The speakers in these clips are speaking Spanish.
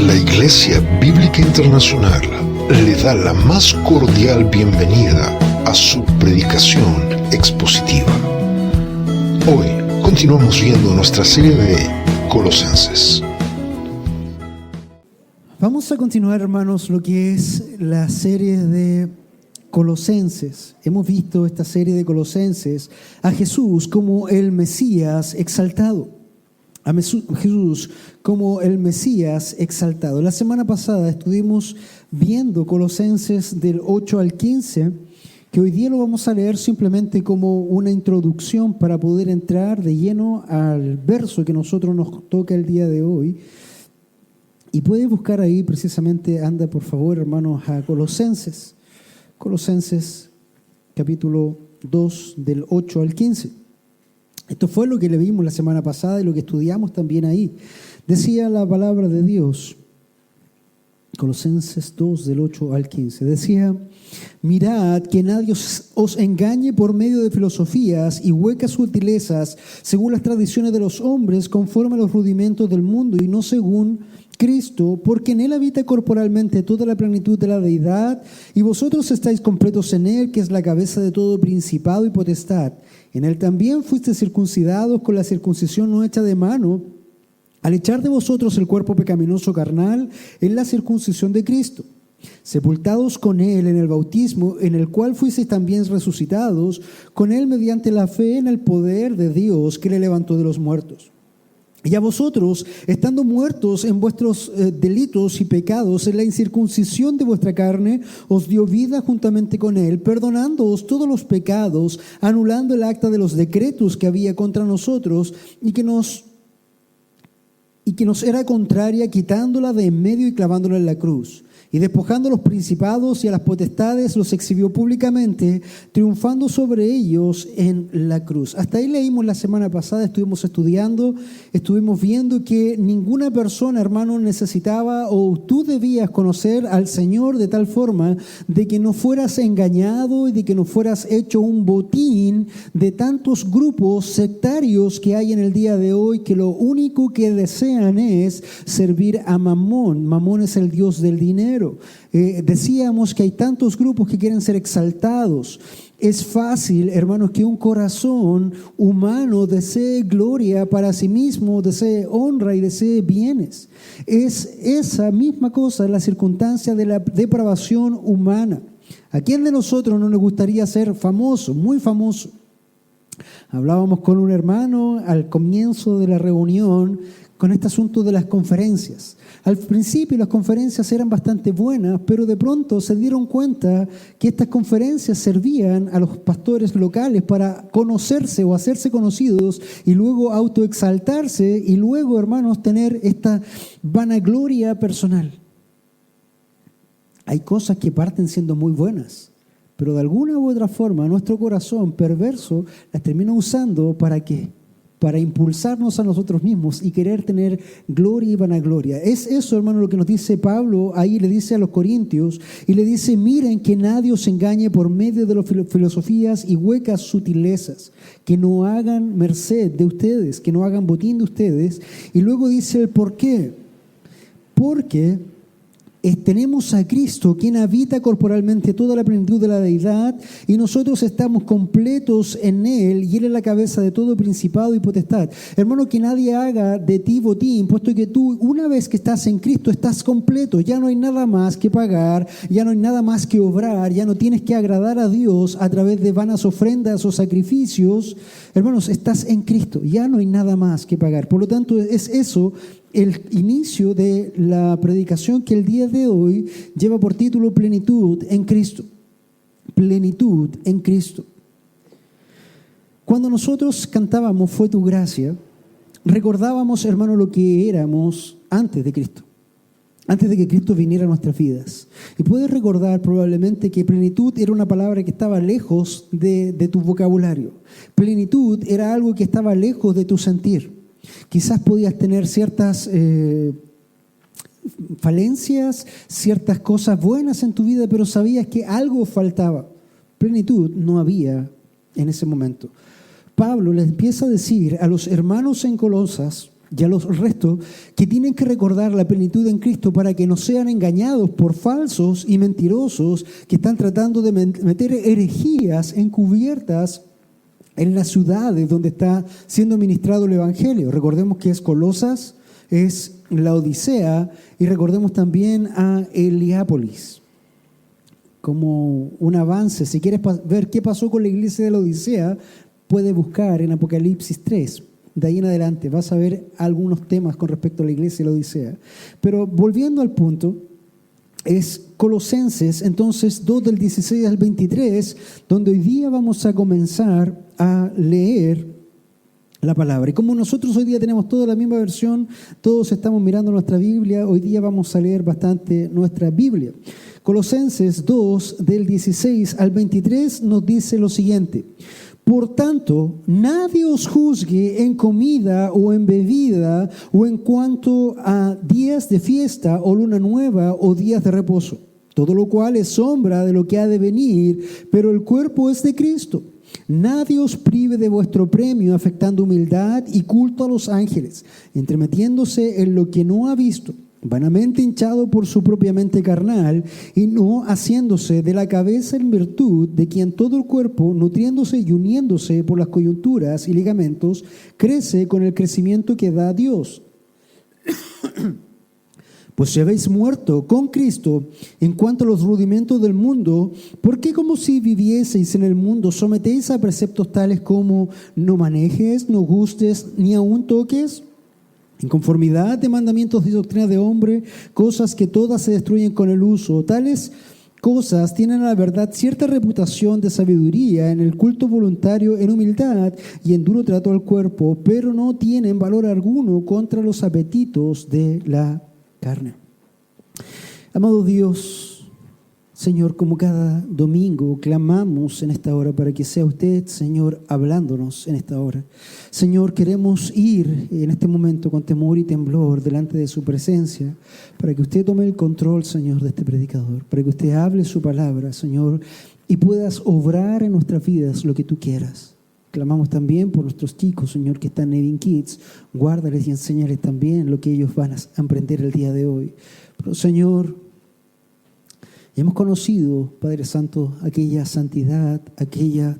La Iglesia Bíblica Internacional le da la más cordial bienvenida a su predicación expositiva. Hoy continuamos viendo nuestra serie de Colosenses. Vamos a continuar, hermanos, lo que es la serie de Colosenses. Hemos visto esta serie de Colosenses a Jesús como el Mesías exaltado. A Jesús como el Mesías exaltado. La semana pasada estuvimos viendo Colosenses del 8 al 15, que hoy día lo vamos a leer simplemente como una introducción para poder entrar de lleno al verso que nosotros nos toca el día de hoy. Y puedes buscar ahí precisamente, anda por favor hermanos a Colosenses capítulo 2 del 8 al 15. Esto fue lo que le vimos la semana pasada y lo que estudiamos también ahí. Decía la palabra de Dios, Colosenses 2 del 8 al 15, decía: mirad que nadie os engañe por medio de filosofías y huecas sutilezas, según las tradiciones de los hombres, conforme a los rudimentos del mundo y no según Cristo, porque en Él habita corporalmente toda la plenitud de la deidad, y vosotros estáis completos en Él, que es la cabeza de todo principado y potestad. En Él también fuisteis circuncidados con la circuncisión no hecha de mano, al echar de vosotros el cuerpo pecaminoso carnal en la circuncisión de Cristo, sepultados con Él en el bautismo, en el cual fuisteis también resucitados con Él mediante la fe en el poder de Dios que le levantó de los muertos. Y a vosotros, estando muertos en vuestros delitos y pecados, en la incircuncisión de vuestra carne, os dio vida juntamente con Él, perdonándoos todos los pecados, anulando el acta de los decretos que había contra nosotros y que nos era contraria, quitándola de en medio y clavándola en la cruz. Y despojando a los principados y a las potestades, los exhibió públicamente, triunfando sobre ellos en la cruz. Hasta ahí leímos la semana pasada, estuvimos estudiando, estuvimos viendo que ninguna persona, hermano, necesitaba o tú debías conocer al Señor de tal forma de que no fueras engañado y de que no fueras hecho un botín de tantos grupos sectarios que hay en el día de hoy, que lo único que desean es servir a Mamón. Mamón es el dios del dinero. Decíamos que hay tantos grupos que quieren ser exaltados. Es fácil, hermanos, que un corazón humano desee gloria para sí mismo, desee honra y desee bienes. Es esa misma cosa la circunstancia de la depravación humana. ¿A quién de nosotros no le gustaría ser famoso, muy famoso? Hablábamos con un hermano al comienzo de la reunión con este asunto de las conferencias. Al principio las conferencias eran bastante buenas, pero de pronto se dieron cuenta que estas conferencias servían a los pastores locales para conocerse o hacerse conocidos y luego autoexaltarse y luego, hermanos, tener esta vanagloria personal. Hay cosas que parten siendo muy buenas, pero de alguna u otra forma nuestro corazón perverso las termina usando ¿para qué? Para impulsarnos a nosotros mismos y querer tener gloria y vanagloria. Es eso, hermano, lo que nos dice Pablo, ahí le dice a los corintios, y le dice: miren que nadie os engañe por medio de las filosofías y huecas sutilezas, que no hagan merced de ustedes, que no hagan botín de ustedes. Y luego dice el por qué. Porque tenemos a Cristo, quien habita corporalmente toda la plenitud de la deidad, y nosotros estamos completos en Él, y Él es la cabeza de todo principado y potestad. Hermano, que nadie haga de ti botín, puesto que tú, una vez que estás en Cristo, estás completo. Ya no hay nada más que pagar, ya no hay nada más que obrar, ya no tienes que agradar a Dios a través de vanas ofrendas o sacrificios. Hermanos, estás en Cristo, ya no hay nada más que pagar. Por lo tanto, es eso el inicio de la predicación que el día de hoy lleva por título Plenitud en Cristo. Plenitud en Cristo. Cuando nosotros cantábamos Fue tu gracia, recordábamos, hermano, lo que éramos antes de Cristo. Antes de que Cristo viniera a nuestras vidas. Y puedes recordar probablemente que plenitud era una palabra que estaba lejos de tu vocabulario. Plenitud era algo que estaba lejos de tu sentir. Quizás podías tener ciertas falencias, ciertas cosas buenas en tu vida, pero sabías que algo faltaba. Plenitud no había en ese momento. Pablo les empieza a decir a los hermanos en Colosas y a los restos que tienen que recordar la plenitud en Cristo para que no sean engañados por falsos y mentirosos que están tratando de meter herejías encubiertas en las ciudades donde está siendo ministrado el Evangelio. Recordemos que es Colosas, es la Odisea, y recordemos también a Heliápolis como un avance. Si quieres ver qué pasó con la iglesia de la Odisea, puedes buscar en Apocalipsis 3. De ahí en adelante vas a ver algunos temas con respecto a la iglesia de la Odisea. Pero volviendo al punto, es Colosenses, entonces 2 del 16 al 23, donde hoy día vamos a comenzar a leer la palabra. Y como nosotros hoy día tenemos toda la misma versión, todos estamos mirando nuestra Biblia, hoy día vamos a leer bastante nuestra Biblia. Colosenses 2 del 16 al 23 nos dice lo siguiente: por tanto, nadie os juzgue en comida o en bebida o en cuanto a días de fiesta o luna nueva o días de reposo, todo lo cual es sombra de lo que ha de venir, pero el cuerpo es de Cristo. Nadie os prive de vuestro premio, afectando humildad y culto a los ángeles, entremetiéndose en lo que no ha visto, vanamente hinchado por su propia mente carnal, y no haciéndose de la cabeza en virtud de quien todo el cuerpo, nutriéndose y uniéndose por las coyunturas y ligamentos, crece con el crecimiento que da Dios. Pues si habéis muerto con Cristo en cuanto a los rudimentos del mundo, ¿por qué como si vivieseis en el mundo sometéis a preceptos tales como no manejes, no gustes, ni aun toques? En conformidad de mandamientos y doctrina de hombre, cosas que todas se destruyen con el uso. Tales cosas tienen a la verdad cierta reputación de sabiduría en el culto voluntario, en humildad y en duro trato al cuerpo, pero no tienen valor alguno contra los apetitos de la carne. Amado Dios, Señor, como cada domingo clamamos en esta hora para que sea usted, Señor, hablándonos en esta hora. Señor, queremos ir en este momento con temor y temblor delante de su presencia para que usted tome el control, Señor, de este predicador, para que usted hable su palabra, Señor, y puedas obrar en nuestras vidas lo que tú quieras. Clamamos también por nuestros chicos, Señor, que están en Nevin Kids. Guárdales y enséñales también lo que ellos van a aprender el día de hoy. Pero, Señor, hemos conocido, Padre Santo, aquella santidad, aquella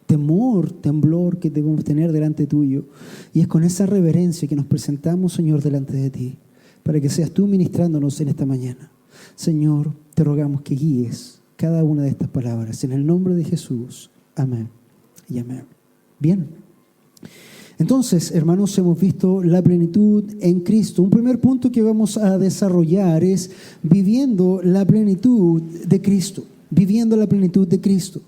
temblor que debemos tener delante tuyo. Y es con esa reverencia que nos presentamos, Señor, delante de ti, para que seas tú ministrándonos en esta mañana. Señor, te rogamos que guíes cada una de estas palabras. En el nombre de Jesús. Amén y amén. Bien. Entonces, hermanos, hemos visto la plenitud en Cristo. Un primer punto que vamos a desarrollar es viviendo la plenitud de Cristo. Viviendo la plenitud de Cristo.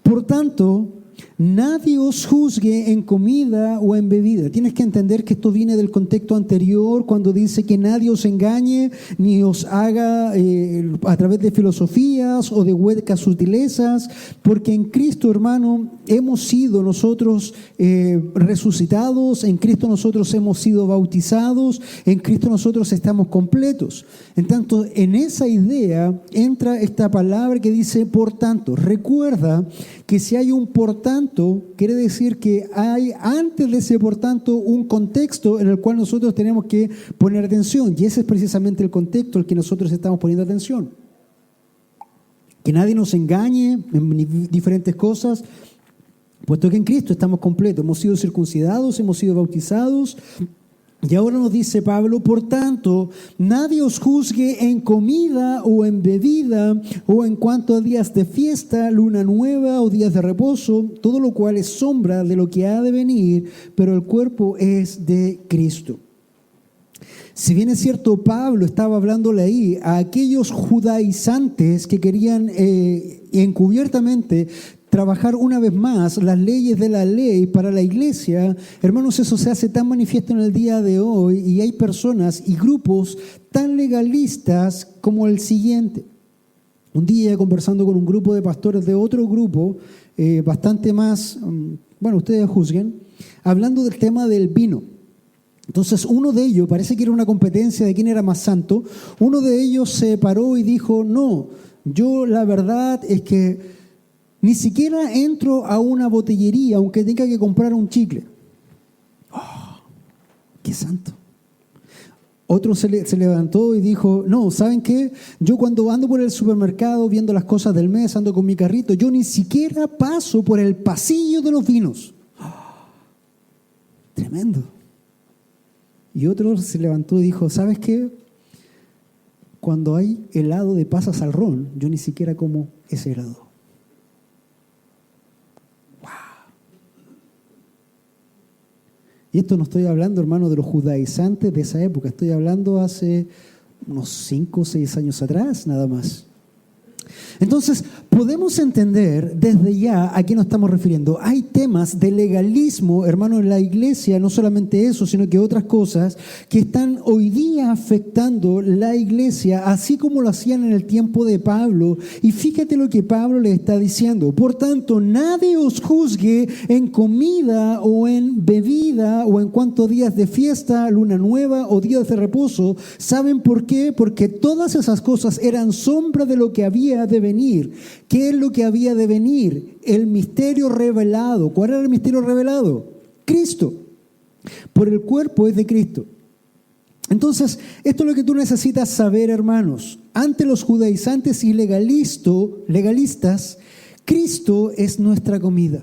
Por tanto, nadie os juzgue en comida o en bebida. Tienes que entender que esto viene del contexto anterior, cuando dice que nadie os engañe ni os haga a través de filosofías o de huecas sutilezas, porque en Cristo, hermano, hemos sido nosotros resucitados, en Cristo nosotros hemos sido bautizados, en Cristo nosotros estamos completos. En tanto, en esa idea entra esta palabra que dice por tanto. Recuerda que si hay un por tanto, quiere decir que hay antes de ese por tanto un contexto en el cual nosotros tenemos que poner atención, y ese es precisamente el contexto al que nosotros estamos poniendo atención. Que nadie nos engañe en diferentes cosas, puesto que en Cristo estamos completos, hemos sido circuncidados, hemos sido bautizados. Y ahora nos dice Pablo, por tanto, nadie os juzgue en comida o en bebida o en cuanto a días de fiesta, luna nueva o días de reposo, todo lo cual es sombra de lo que ha de venir, pero el cuerpo es de Cristo. Si bien es cierto, Pablo estaba hablándole ahí a aquellos judaizantes que querían encubiertamente trabajar una vez más las leyes de la ley para la iglesia, hermanos, eso se hace tan manifiesto en el día de hoy, y hay personas y grupos tan legalistas como el siguiente. Un día, conversando con un grupo de pastores de otro grupo, bastante más, bueno, ustedes juzguen, hablando del tema del vino. Entonces uno de ellos, parece que era una competencia de quién era más santo, uno de ellos se paró y dijo, no, yo la verdad es que ni siquiera entro a una botellería aunque tenga que comprar un chicle. ¡Oh, qué santo! Otro se levantó y dijo, no, ¿saben qué? Yo cuando ando por el supermercado viendo las cosas del mes, ando con mi carrito, yo ni siquiera paso por el pasillo de los vinos. Tremendo. Y otro se levantó y dijo, ¿sabes qué? Cuando hay helado de pasas al ron, yo ni siquiera como ese helado. ¡Wow! Y esto no estoy hablando, hermano, de los judaizantes de esa época. Estoy hablando hace unos 5 o 6 años atrás, nada más. Entonces, podemos entender desde ya a qué nos estamos refiriendo. Hay temas de legalismo, hermano, en la iglesia, no solamente eso, sino que otras cosas que están hoy día afectando la iglesia, así como lo hacían en el tiempo de Pablo. Y fíjate lo que Pablo le está diciendo. Por tanto, nadie os juzgue en comida o en bebida o en cuanto días de fiesta, luna nueva o días de reposo. ¿Saben por qué? Porque todas esas cosas eran sombra de lo que había de venir. ¿Qué es lo que había de venir? El misterio revelado. ¿Cuál era el misterio revelado? Cristo. Por el cuerpo es de Cristo. Entonces, esto es lo que tú necesitas saber, hermanos. Ante los judaizantes y legalistas, Cristo es nuestra comida.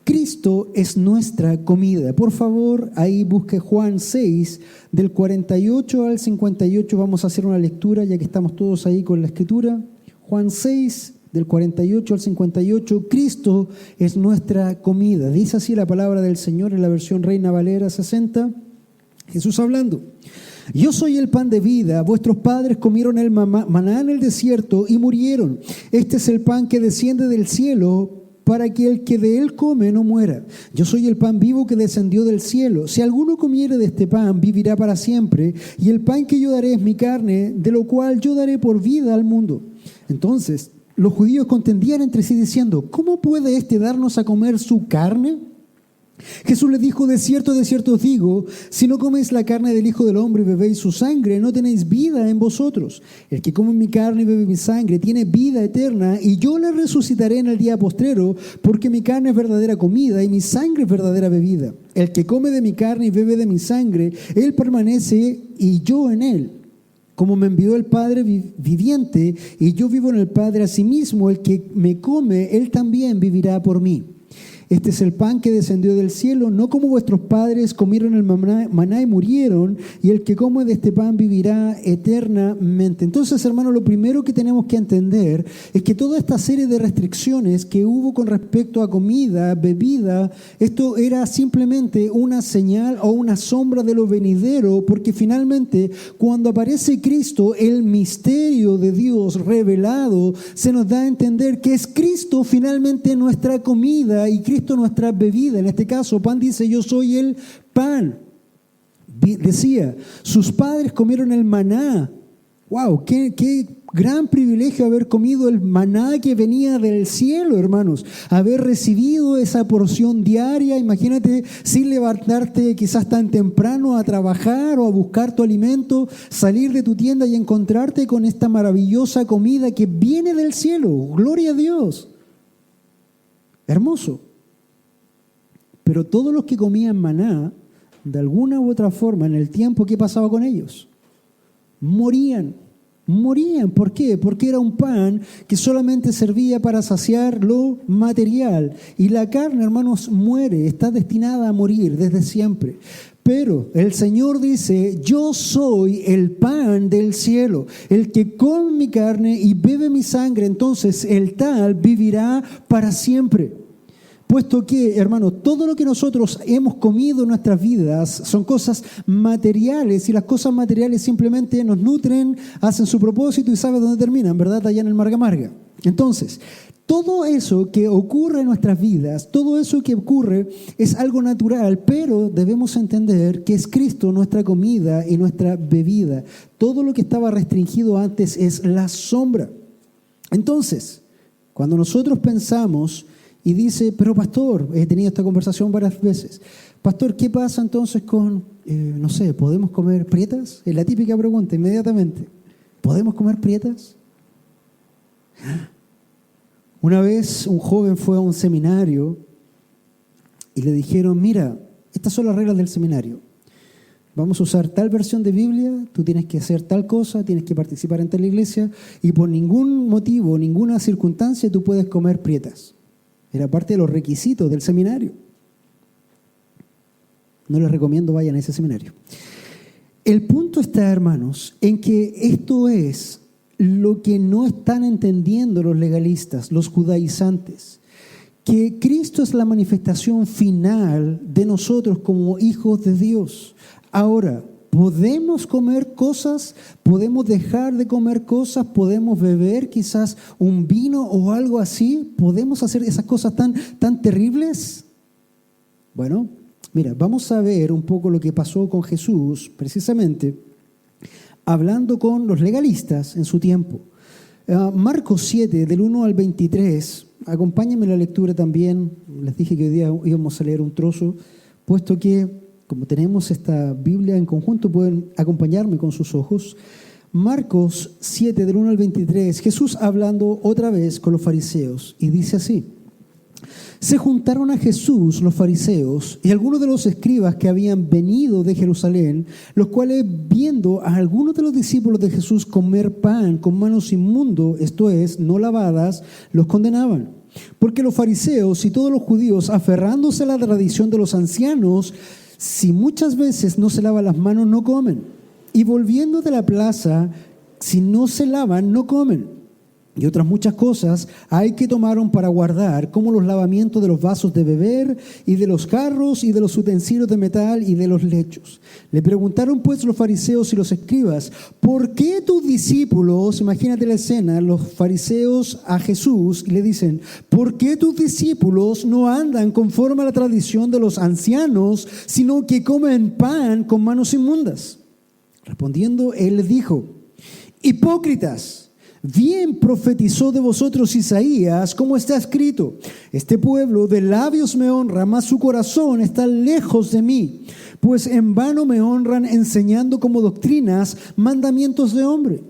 Cristo es nuestra comida. Por favor, ahí busque Juan 6, del 48 al 58. Vamos a hacer una lectura, ya que estamos todos ahí con la escritura. Juan 6, del 48 al 58, Cristo es nuestra comida. Dice así la palabra del Señor en la versión Reina Valera 60. Jesús hablando. Yo soy el pan de vida. Vuestros padres comieron el maná en el desierto y murieron. Este es el pan que desciende del cielo para que el que de él come no muera. Yo soy el pan vivo que descendió del cielo. Si alguno comiere de este pan, vivirá para siempre. Y el pan que yo daré es mi carne, de lo cual yo daré por vida al mundo. Entonces, los judíos contendían entre sí diciendo, ¿cómo puede éste darnos a comer su carne? Jesús les dijo, de cierto os digo, si no coméis la carne del Hijo del Hombre y bebéis su sangre, no tenéis vida en vosotros. El que come mi carne y bebe mi sangre tiene vida eterna, y yo le resucitaré en el día postrero, porque mi carne es verdadera comida y mi sangre es verdadera bebida. El que come de mi carne y bebe de mi sangre, él permanece y yo en él. Como me envió el Padre viviente y yo vivo en el Padre, asimismo el que me come, él también vivirá por mí. Este es el pan que descendió del cielo, no como vuestros padres comieron el maná y murieron, y el que come de este pan vivirá eternamente. Entonces, hermano, lo primero que tenemos que entender es que toda esta serie de restricciones que hubo con respecto a comida, bebida, esto era simplemente una señal o una sombra de lo venidero, porque finalmente cuando aparece Cristo, el misterio de Dios revelado, se nos da a entender que es Cristo finalmente nuestra comida y Cristo nuestra bebida. En este caso, pan dice, yo soy el pan. Decía, sus padres comieron el maná. ¡Wow! ¡Qué gran privilegio haber comido el maná que venía del cielo, hermanos! Haber recibido esa porción diaria. Imagínate, sin levantarte quizás tan temprano a trabajar o a buscar tu alimento, salir de tu tienda y encontrarte con esta maravillosa comida que viene del cielo. ¡Gloria a Dios! Hermoso. Pero todos los que comían maná, de alguna u otra forma, en el tiempo, ¿qué pasaba con ellos? Morían. ¿Por qué? Porque era un pan que solamente servía para saciar lo material. Y la carne, hermanos, muere, está destinada a morir desde siempre. Pero el Señor dice, yo soy el pan del cielo. El que come mi carne y bebe mi sangre, entonces el tal vivirá para siempre. Puesto que, hermano, todo lo que nosotros hemos comido en nuestras vidas son cosas materiales, y las cosas materiales simplemente nos nutren, hacen su propósito y saben dónde terminan, ¿verdad? Allá en el Marga Marga. Entonces, todo eso que ocurre en nuestras vidas, todo eso que ocurre es algo natural, pero debemos entender que es Cristo nuestra comida y nuestra bebida. Todo lo que estaba restringido antes es la sombra. Entonces, cuando nosotros pensamos y dice, pero pastor, he tenido esta conversación varias veces, pastor, ¿qué pasa entonces con, no sé, ¿podemos comer prietas? Es la típica pregunta inmediatamente. ¿Podemos comer prietas? Una vez un joven fue a un seminario y le dijeron, mira, estas son las reglas del seminario. Vamos a usar tal versión de Biblia, tú tienes que hacer tal cosa, tienes que participar en tal iglesia y por ningún motivo, ninguna circunstancia tú puedes comer prietas. Era parte de los requisitos del seminario. No les recomiendo vayan a ese seminario. El punto está, hermanos, en que esto es lo que no están entendiendo los legalistas, los judaizantes, que Cristo es la manifestación final de nosotros como hijos de Dios. Ahora, podemos comer cosas, podemos dejar de comer cosas, podemos beber quizás un vino o algo así, podemos hacer esas cosas tan terribles. Bueno, mira, vamos a ver un poco lo que pasó con Jesús, precisamente, hablando con los legalistas en su tiempo. Marcos 7, del 1 al 23, acompáñenme en la lectura también. Les dije que hoy día íbamos a leer un trozo, puesto que, como tenemos esta Biblia en conjunto, pueden acompañarme con sus ojos. Marcos 7, del 1 al 23, Jesús hablando otra vez con los fariseos, y dice así: Se juntaron a Jesús los fariseos y algunos de los escribas que habían venido de Jerusalén, los cuales, viendo a algunos de los discípulos de Jesús comer pan con manos inmundas, esto es, no lavadas, los condenaban. Porque los fariseos y todos los judíos, aferrándose a la tradición de los ancianos, si muchas veces no se lavan las manos, no comen. Y volviendo de la plaza, si no se lavan, no comen. Y otras muchas cosas hay que tomaron para guardar, como los lavamientos de los vasos de beber, y de los jarros, y de los utensilios de metal, y de los lechos. Le preguntaron pues los fariseos y los escribas: ¿por qué tus discípulos, imagínate la escena, los fariseos a Jesús, y le dicen: ¿por qué tus discípulos no andan conforme a la tradición de los ancianos, sino que comen pan con manos inmundas? Respondiendo, él les dijo: hipócritas, bien profetizó de vosotros Isaías, como está escrito: este pueblo de labios me honra, mas su corazón está lejos de mí, pues en vano me honran, enseñando como doctrinas mandamientos de hombre.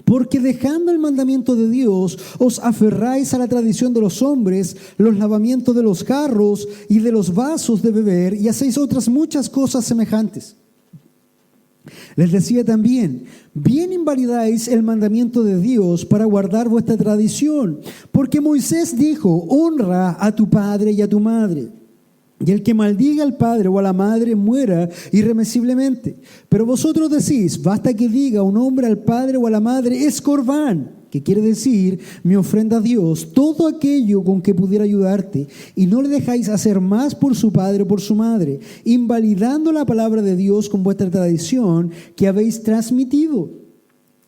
Porque dejando el mandamiento de Dios, os aferráis a la tradición de los hombres, los lavamientos de los jarros y de los vasos de beber, y hacéis otras muchas cosas semejantes. Les decía también: bien invalidáis el mandamiento de Dios para guardar vuestra tradición, porque Moisés dijo: honra a tu padre y a tu madre, y el que maldiga al padre o a la madre muera irremisiblemente. Pero vosotros decís: basta que diga un hombre al padre o a la madre, es corbán, que quiere decir mi ofrenda a Dios, todo aquello con que pudiera ayudarte, y no le dejáis hacer más por su padre o por su madre, invalidando la palabra de Dios con vuestra tradición que habéis transmitido.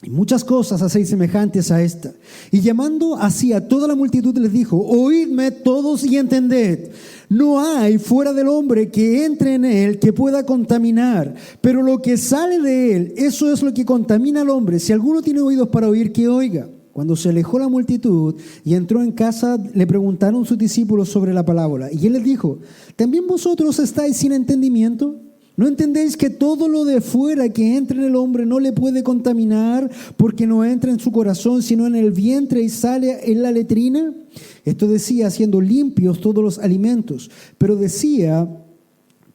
Y muchas cosas hacéis semejantes a esta. Y llamando así a toda la multitud les dijo: oídme todos y entended. No hay fuera del hombre que entre en él que pueda contaminar, pero lo que sale de él, eso es lo que contamina al hombre. Si alguno tiene oídos para oír, que oiga. Cuando se alejó la multitud y entró en casa, le preguntaron sus discípulos sobre la parábola. Y él les dijo: ¿también vosotros estáis sin entendimiento? ¿No entendéis que todo lo de fuera que entra en el hombre no le puede contaminar, porque no entra en su corazón, sino en el vientre y sale en la letrina? Esto decía haciendo limpios todos los alimentos, pero decía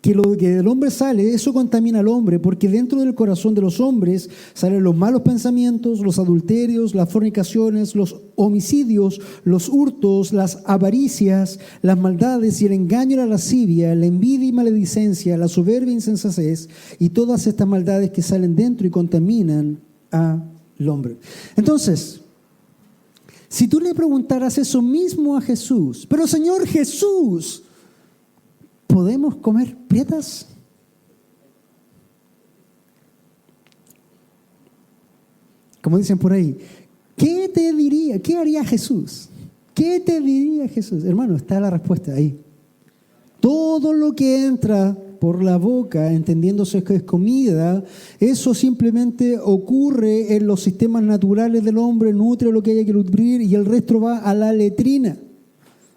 que lo que del hombre sale, eso contamina al hombre, porque dentro del corazón de los hombres salen los malos pensamientos, los adulterios, las fornicaciones, los homicidios, los hurtos, las avaricias, las maldades y el engaño y la lascivia, la envidia y maledicencia, la soberbia e insensatez, y todas estas maldades que salen dentro y contaminan al hombre. Entonces, si tú le preguntaras eso mismo a Jesús: pero Señor Jesús, ¿podemos comer prietas? Como dicen por ahí, ¿qué te diría? ¿Qué haría Jesús? ¿Qué te diría Jesús? Hermano, está la respuesta ahí. Todo lo que entra por la boca, entendiéndose que es comida, eso simplemente ocurre en los sistemas naturales del hombre, nutre lo que haya que nutrir y el resto va a la letrina.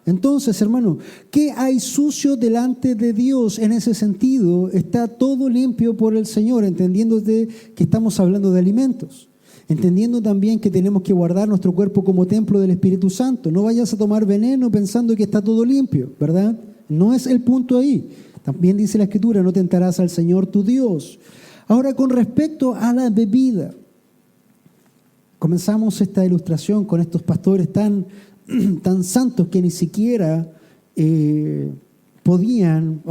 Entonces, hermano, ¿qué hay sucio delante de Dios en ese sentido? Está todo limpio por el Señor, entendiendo que estamos hablando de alimentos. Entendiendo también que tenemos que guardar nuestro cuerpo como templo del Espíritu Santo. No vayas a tomar veneno pensando que está todo limpio, ¿verdad? No es el punto ahí. También dice la Escritura, no tentarás al Señor tu Dios. Ahora, con respecto a la bebida, comenzamos esta ilustración con estos pastores tan santos que ni siquiera podían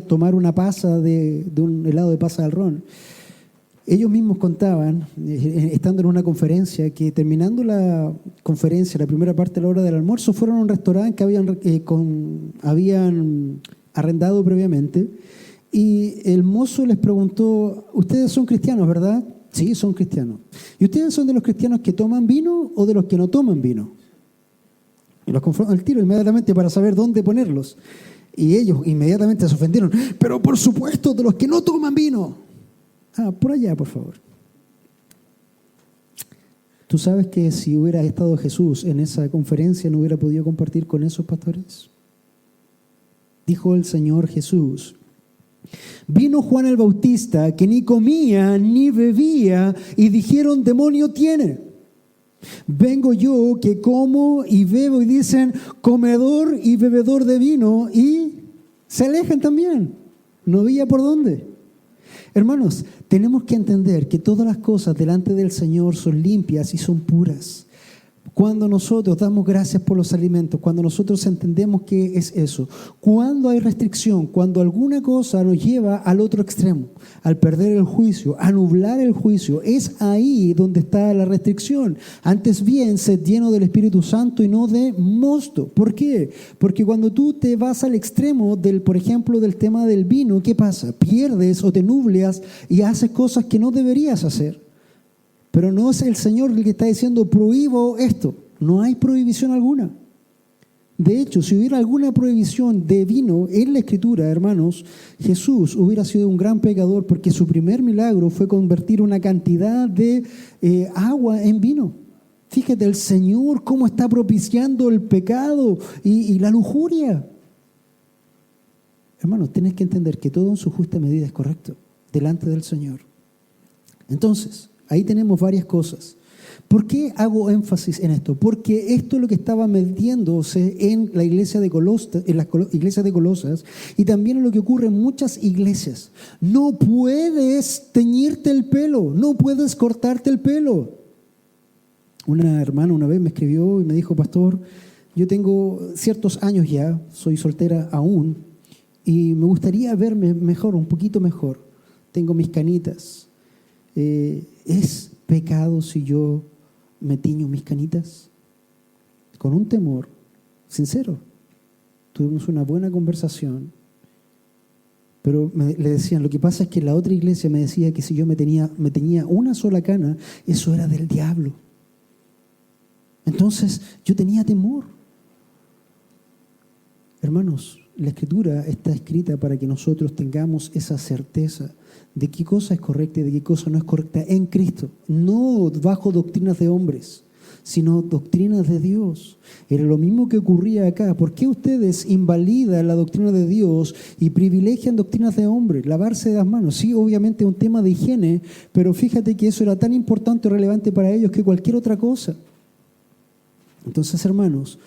tomar una pasa de un helado de pasa de ron. Ellos mismos contaban, estando en una conferencia, que terminando la conferencia, la primera parte de la hora del almuerzo, fueron a un restaurante que habían arrendado previamente, y el mozo les preguntó: ustedes son cristianos, ¿verdad? Sí, son cristianos. ¿Y ustedes son de los cristianos que toman vino o de los que no toman vino? Y los confrontó al tiro inmediatamente para saber dónde ponerlos. Y ellos inmediatamente se ofendieron: pero por supuesto, de los que no toman vino. Por allá, por favor. ¿Tú sabes que si hubiera estado Jesús en esa conferencia no hubiera podido compartir con esos pastores? Dijo el Señor Jesús: vino Juan el Bautista, que ni comía ni bebía, y dijeron: demonio tiene. Vengo yo, que como y bebo, y dicen: comedor y bebedor de vino, y se alejan también. No había por dónde. Hermanos, tenemos que entender que todas las cosas delante del Señor son limpias y son puras. Cuando nosotros damos gracias por los alimentos, cuando nosotros entendemos qué es eso, cuando hay restricción, cuando alguna cosa nos lleva al otro extremo, al perder el juicio, a nublar el juicio, es ahí donde está la restricción. Antes bien, sed lleno del Espíritu Santo y no de mosto. ¿Por qué? Porque cuando tú te vas al extremo por ejemplo, del tema del vino, ¿qué pasa? Pierdes o te nublas y haces cosas que no deberías hacer. Pero no es el Señor el que está diciendo: prohíbo esto. No hay prohibición alguna. De hecho, si hubiera alguna prohibición de vino en la Escritura, hermanos, Jesús hubiera sido un gran pecador, porque su primer milagro fue convertir una cantidad de agua en vino. Fíjate, el Señor cómo está propiciando el pecado y la lujuria. Hermanos, tienes que entender que todo en su justa medida es correcto delante del Señor. Entonces, ahí tenemos varias cosas. ¿Por qué hago énfasis en esto? Porque esto es lo que estaba metiéndose en la iglesia de Colosas, en las iglesias de Colosas, y también es lo que ocurre en muchas iglesias. No puedes teñirte el pelo, no puedes cortarte el pelo. Una hermana una vez me escribió y me dijo: pastor, yo tengo ciertos años ya, soy soltera aún, y me gustaría verme mejor, un poquito mejor. Tengo mis canitas. ¿Es pecado si yo me tiño mis canitas? Con un temor sincero. Tuvimos una buena conversación, pero le decían: lo que pasa es que la otra iglesia me decía que si yo me tenía una sola cana, eso era del diablo. Entonces yo tenía temor. Hermanos, la Escritura está escrita para que nosotros tengamos esa certeza de qué cosa es correcta y de qué cosa no es correcta en Cristo. No bajo doctrinas de hombres, sino doctrinas de Dios. Era lo mismo que ocurría acá. ¿Por qué ustedes invalidan la doctrina de Dios y privilegian doctrinas de hombres? Lavarse las manos. Sí, obviamente es un tema de higiene, pero fíjate que eso era tan importante o relevante para ellos que cualquier otra cosa. Entonces, hermanos,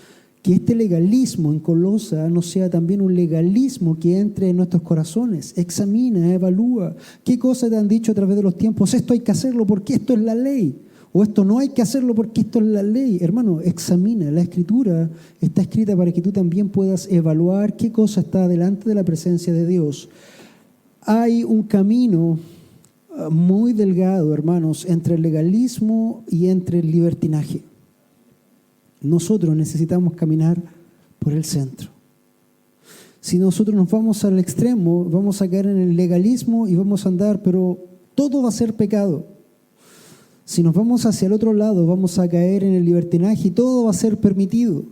que este legalismo en Colosa no sea también un legalismo que entre en nuestros corazones. Examina, evalúa. ¿Qué cosas te han dicho a través de los tiempos? Esto hay que hacerlo porque esto es la ley. O esto no hay que hacerlo porque esto es la ley. Hermano, examina. La Escritura está escrita para que tú también puedas evaluar qué cosa está delante de la presencia de Dios. Hay un camino muy delgado, hermanos, entre el legalismo y entre el libertinaje. Nosotros necesitamos caminar por el centro. Si nosotros nos vamos al extremo, vamos a caer en el legalismo y vamos a andar, pero todo va a ser pecado. Si nos vamos hacia el otro lado, vamos a caer en el libertinaje y todo va a ser permitido.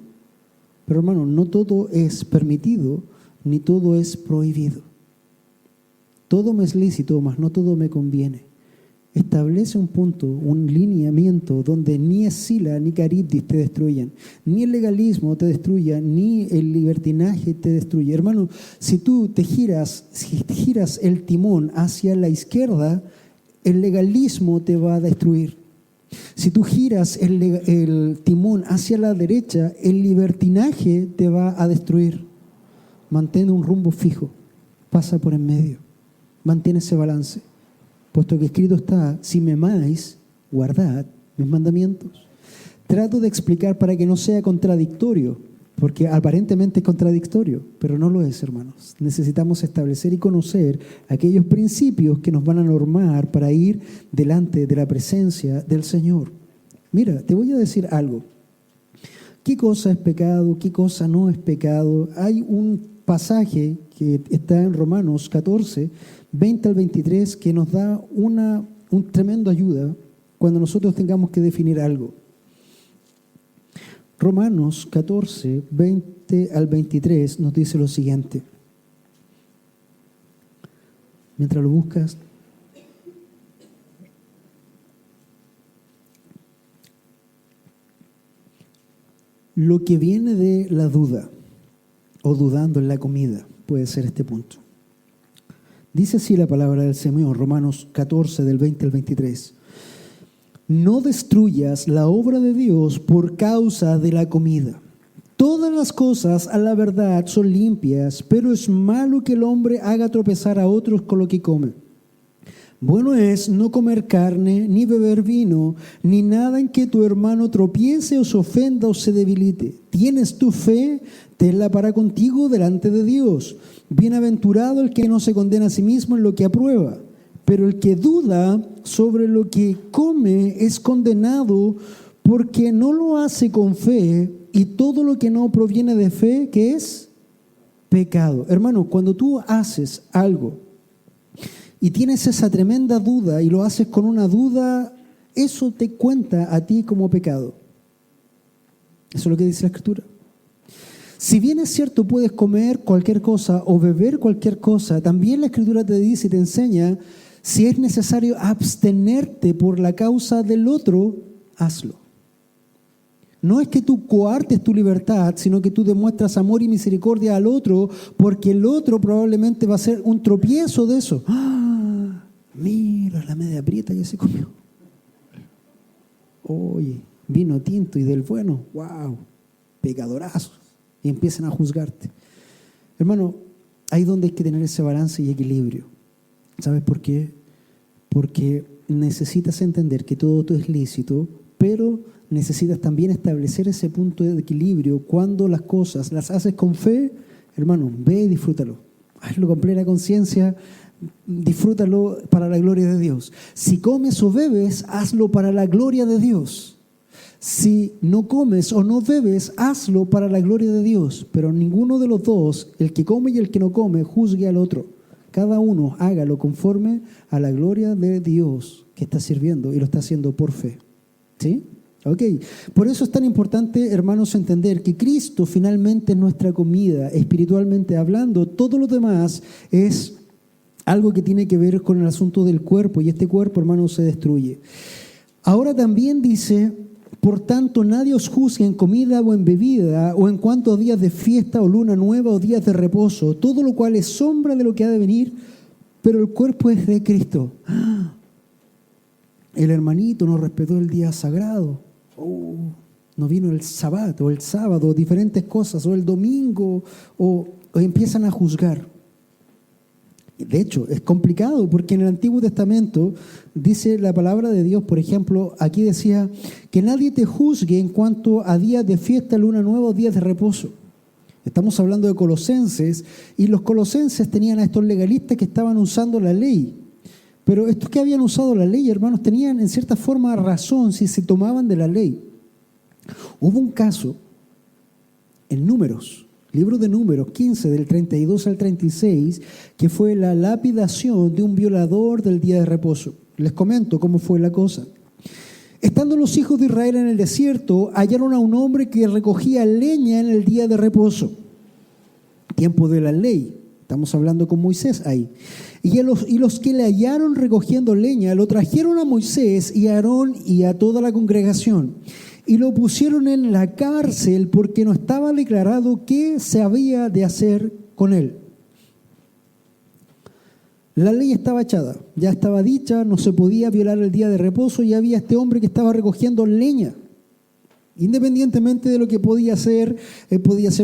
Pero hermano, no todo es permitido, ni todo es prohibido. Todo me es lícito, mas no todo me conviene. Establece un punto, un lineamiento donde ni Escila ni Caribdis te destruyan, ni el legalismo te destruya, ni el libertinaje te destruye. Hermano, si tú giras el timón hacia la izquierda, el legalismo te va a destruir. Si tú giras el timón hacia la derecha, el libertinaje te va a destruir. mantén un rumbo fijo, pasa por en medio, mantén ese balance, puesto que escrito está, si me amáis, guardad mis mandamientos. Trato de explicar para que no sea contradictorio, porque aparentemente es contradictorio, pero no lo es, hermanos. Necesitamos establecer y conocer aquellos principios que nos van a normar para ir delante de la presencia del Señor. Mira, te voy a decir algo. ¿Qué cosa es pecado? ¿Qué cosa no es pecado? Hay un pasaje que está en Romanos 14, 20 al 23, que nos da un tremendo ayuda cuando nosotros tengamos que definir algo. Romanos 14, 20 al 23 nos dice lo siguiente. Mientras lo buscas, lo que viene de la duda o dudando en la comida puede ser este punto. Dice así la palabra del Señor, Romanos 14, del 20 al 23. No destruyas la obra de Dios por causa de la comida. Todas las cosas a la verdad son limpias, pero es malo que el hombre haga tropezar a otros con lo que come. Bueno es no comer carne, ni beber vino, ni nada en que tu hermano tropiece o se ofenda o se debilite. ¿Tienes tu fe? Tenla para contigo delante de Dios. Bienaventurado el que no se condena a sí mismo en lo que aprueba. Pero el que duda sobre lo que come es condenado porque no lo hace con fe, y todo lo que no proviene de fe, ¿qué es? Pecado. Hermano, cuando tú haces algo y tienes esa tremenda duda y lo haces con una duda, eso te cuenta a ti como pecado. Eso es lo que dice la Escritura. Si bien es cierto, puedes comer cualquier cosa o beber cualquier cosa, también la Escritura te dice y te enseña, si es necesario abstenerte por la causa del otro, hazlo. No es que tú coartes tu libertad, sino que tú demuestras amor y misericordia al otro, porque el otro probablemente va a ser un tropiezo de eso. ¡Ah! Mira, la media prieta ya se comió. Oye, vino tinto y del bueno, wow, pecadorazos. Y empiezan a juzgarte. Hermano, ahí donde hay que tener ese balance y equilibrio. ¿Sabes por qué? Porque necesitas entender que todo esto es lícito, pero necesitas también establecer ese punto de equilibrio. Cuando las cosas las haces con fe, hermano, ve y disfrútalo. Hazlo con plena conciencia, disfrútalo para la gloria de Dios. Si comes o bebes, hazlo para la gloria de Dios. Si no comes o no bebes, hazlo para la gloria de Dios. Pero ninguno de los dos, el que come y el que no come, juzgue al otro. Cada uno hágalo conforme a la gloria de Dios que está sirviendo y lo está haciendo por fe. ¿Sí? Ok. Por eso es tan importante, hermanos, entender que Cristo finalmente es nuestra comida, espiritualmente hablando. Todo lo demás es algo que tiene que ver con el asunto del cuerpo, y este cuerpo, hermanos, se destruye. Ahora también dice, por tanto, nadie os juzgue en comida o en bebida, o en cuanto a días de fiesta o luna nueva o días de reposo, todo lo cual es sombra de lo que ha de venir, pero el cuerpo es de Cristo. ¡Ah! El hermanito no respetó el día sagrado, no vino el sabbat o el sábado, diferentes cosas, o el domingo, o empiezan a juzgar. De hecho, es complicado porque en el Antiguo Testamento dice la palabra de Dios, por ejemplo, aquí decía que nadie te juzgue en cuanto a días de fiesta, luna nueva o días de reposo. Estamos hablando de Colosenses, y los colosenses tenían a estos legalistas que estaban usando la ley. Pero estos que habían usado la ley, hermanos, tenían en cierta forma razón si se tomaban de la ley. Hubo un caso en Números, libro de Números 15, del 32 al 36, que fue la lapidación de un violador del día de reposo. Les comento cómo fue la cosa. Estando los hijos de Israel en el desierto, hallaron a un hombre que recogía leña en el día de reposo, tiempo de la ley. Estamos hablando con Moisés ahí. Y los que le hallaron recogiendo leña lo trajeron a Moisés y a Aarón y a toda la congregación, y lo pusieron en la cárcel porque no estaba declarado qué se había de hacer con él. La ley estaba echada, ya estaba dicha, no se podía violar el día de reposo, y había este hombre que estaba recogiendo leña. Independientemente de lo que podía ser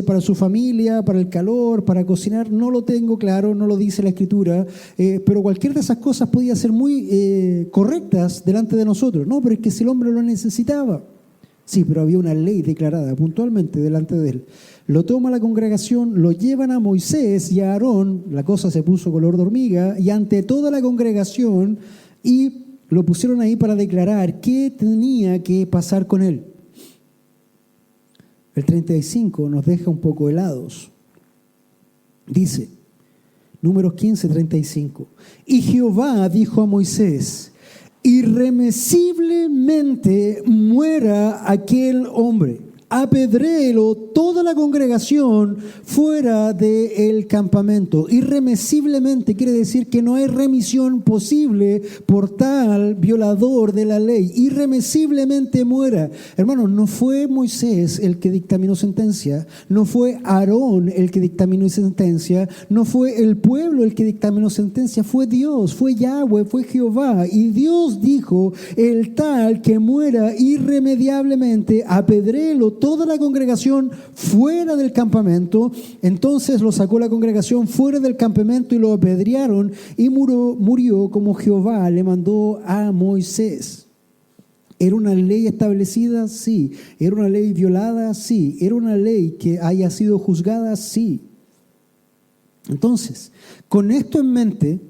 para su familia, para el calor, para cocinar, no lo tengo claro, no lo dice la Escritura, pero cualquier de esas cosas podía ser muy correctas delante de nosotros. No, pero es que si el hombre lo necesitaba. Sí, pero había una ley declarada puntualmente delante de él. Lo toma la congregación, lo llevan a Moisés y a Aarón, la cosa se puso color de hormiga, y ante toda la congregación, y lo pusieron ahí para declarar qué tenía que pasar con él. El 35 nos deja un poco helados. Dice, Números 15, 35. Y Jehová dijo a Moisés, irremisiblemente muera aquel hombre, apedréelo toda la congregación fuera del campamento. Irremisiblemente quiere decir que no hay remisión posible por tal violador de la ley. Irremisiblemente muera. Hermanos, no fue Moisés el que dictaminó sentencia, no fue Aarón el que dictaminó sentencia, no fue el pueblo el que dictaminó sentencia, fue Dios, fue Yahweh, fue Jehová. Y Dios dijo, el tal que muera irremediablemente, apedréelo toda la congregación fuera del campamento. Entonces lo sacó la congregación fuera del campamento y lo apedrearon, y murió como Jehová le mandó a Moisés. ¿Era una ley establecida? Sí. ¿Era una ley violada? Sí. ¿Era una ley que haya sido juzgada? Sí. Entonces, con esto en mente,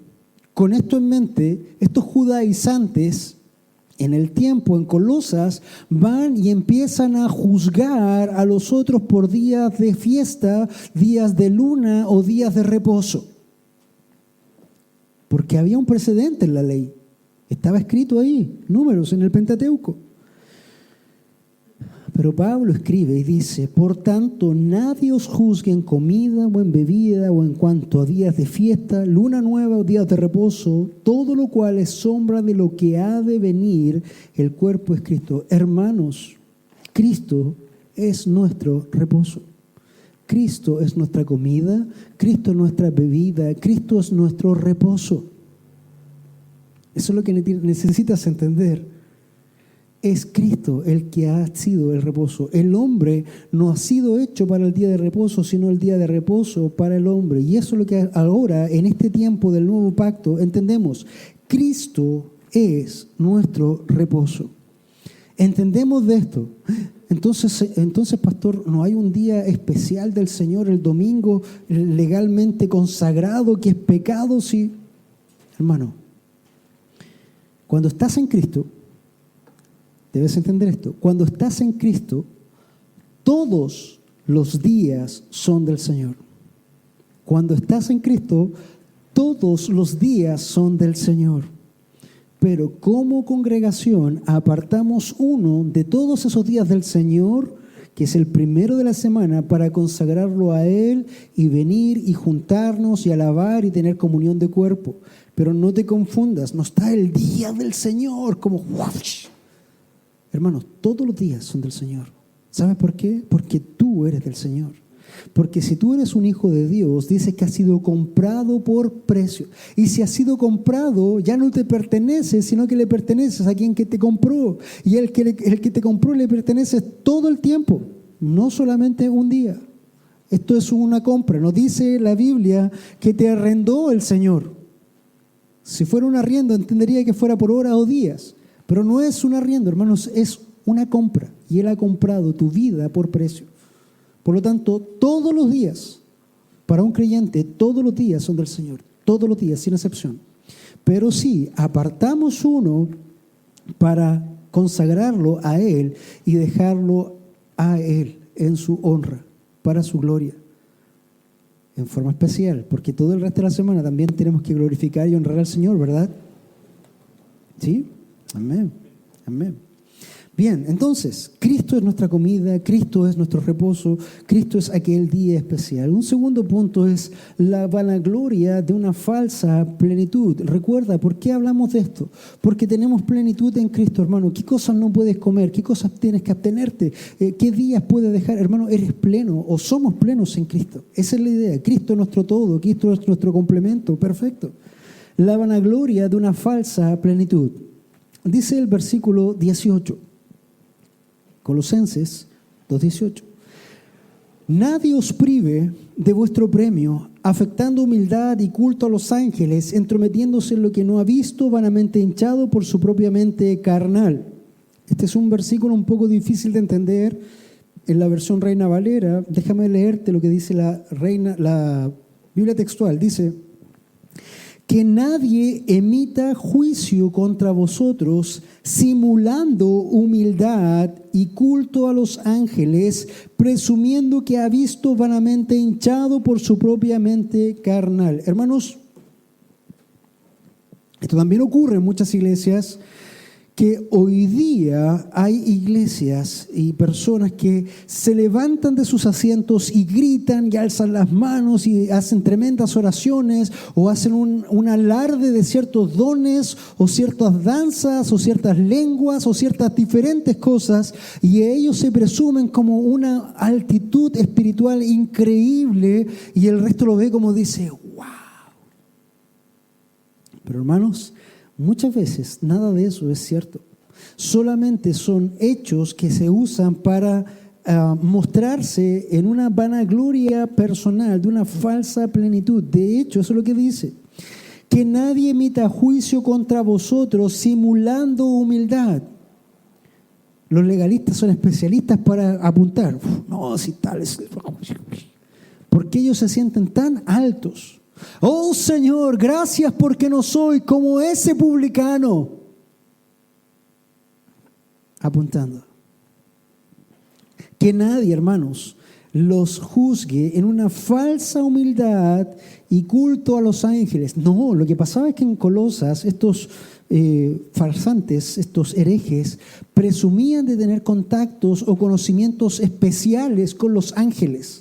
estos judaizantes en el tiempo, en Colosas, van y empiezan a juzgar a los otros por días de fiesta, días de luna o días de reposo. Porque había un precedente en la ley. Estaba escrito ahí, Números, en el Pentateuco. Pero Pablo escribe y dice, por tanto, nadie os juzgue en comida o en bebida o en cuanto a días de fiesta, luna nueva o días de reposo, todo lo cual es sombra de lo que ha de venir, el cuerpo es Cristo. Hermanos, Cristo es nuestro reposo. Cristo es nuestra comida, Cristo es nuestra bebida, Cristo es nuestro reposo. Eso es lo que necesitas entender. Es Cristo el que ha sido el reposo. El hombre no ha sido hecho para el día de reposo, sino el día de reposo para el hombre. Y eso es lo que ahora, en este tiempo del nuevo pacto, entendemos. Cristo es nuestro reposo. Entendemos de esto. Entonces, pastor, ¿no hay un día especial del Señor, el domingo, legalmente consagrado, que es pecado? Sí. Hermano, cuando estás en Cristo, debes entender esto. Cuando estás en Cristo, todos los días son del Señor. Cuando estás en Cristo, todos los días son del Señor. Pero como congregación apartamos uno de todos esos días del Señor, que es el primero de la semana, para consagrarlo a Él y venir y juntarnos y alabar y tener comunión de cuerpo. Pero no te confundas, no está el día del Señor como ¡wash! Hermanos, todos los días son del Señor. ¿Sabes por qué? Porque tú eres del Señor. Porque si tú eres un hijo de Dios, dice que has sido comprado por precio. Y si has sido comprado, ya no te pertenece, sino que le perteneces a quien que te compró. Y el que te compró le pertenece todo el tiempo, no solamente un día. Esto es una compra. Nos dice la Biblia que te arrendó el Señor. Si fuera un arriendo, entendería que fuera por horas o días. Pero no es un arriendo, hermanos, es una compra. Y Él ha comprado tu vida por precio. Por lo tanto, todos los días, para un creyente, todos los días son del Señor. Todos los días, sin excepción. Pero sí, apartamos uno para consagrarlo a Él y dejarlo a Él en su honra, para su gloria. En forma especial, porque todo el resto de la semana también tenemos que glorificar y honrar al Señor, ¿verdad? ¿Sí? Amén. Amén. Bien, entonces, Cristo es nuestra comida, Cristo es nuestro reposo, Cristo es aquel día especial. Un segundo punto es la vanagloria de una falsa plenitud. Recuerda, ¿por qué hablamos de esto? Porque tenemos plenitud en Cristo, hermano. ¿Qué cosas no puedes comer? ¿Qué cosas tienes que abstenerte? ¿Qué días puedes dejar? Hermano, eres pleno o somos plenos en Cristo. Esa es la idea. Cristo es nuestro todo, Cristo es nuestro complemento. Perfecto. La vanagloria de una falsa plenitud. Dice el versículo 18. Colosenses 2:18. Nadie os prive de vuestro premio, afectando humildad y culto a los ángeles, entrometiéndose en lo que no ha visto, vanamente hinchado por su propia mente carnal. Este es un versículo un poco difícil de entender en la versión Reina Valera. Déjame leerte lo que dice la Biblia textual. Dice: que nadie emita juicio contra vosotros, simulando humildad y culto a los ángeles, presumiendo que ha visto vanamente hinchado por su propia mente carnal. Hermanos, esto también ocurre en muchas iglesias, que hoy día hay iglesias y personas que se levantan de sus asientos y gritan y alzan las manos y hacen tremendas oraciones o hacen un alarde de ciertos dones o ciertas danzas o ciertas lenguas o ciertas diferentes cosas, y ellos se presumen como una altitud espiritual increíble y el resto lo ve como dice, wow. Pero hermanos, muchas veces nada de eso es cierto. Solamente son hechos que se usan para mostrarse en una vanagloria personal, de una falsa plenitud. De hecho, eso es lo que dice. Que nadie emita juicio contra vosotros simulando humildad. Los legalistas son especialistas para apuntar. No, si tal es... Porque ellos se sienten tan altos. Oh Señor, gracias porque no soy como ese publicano. Apuntando. Que nadie, hermanos, los juzgue en una falsa humildad y culto a los ángeles. No, lo que pasaba es que en Colosas estos farsantes, estos herejes, presumían de tener contactos o conocimientos especiales con los ángeles.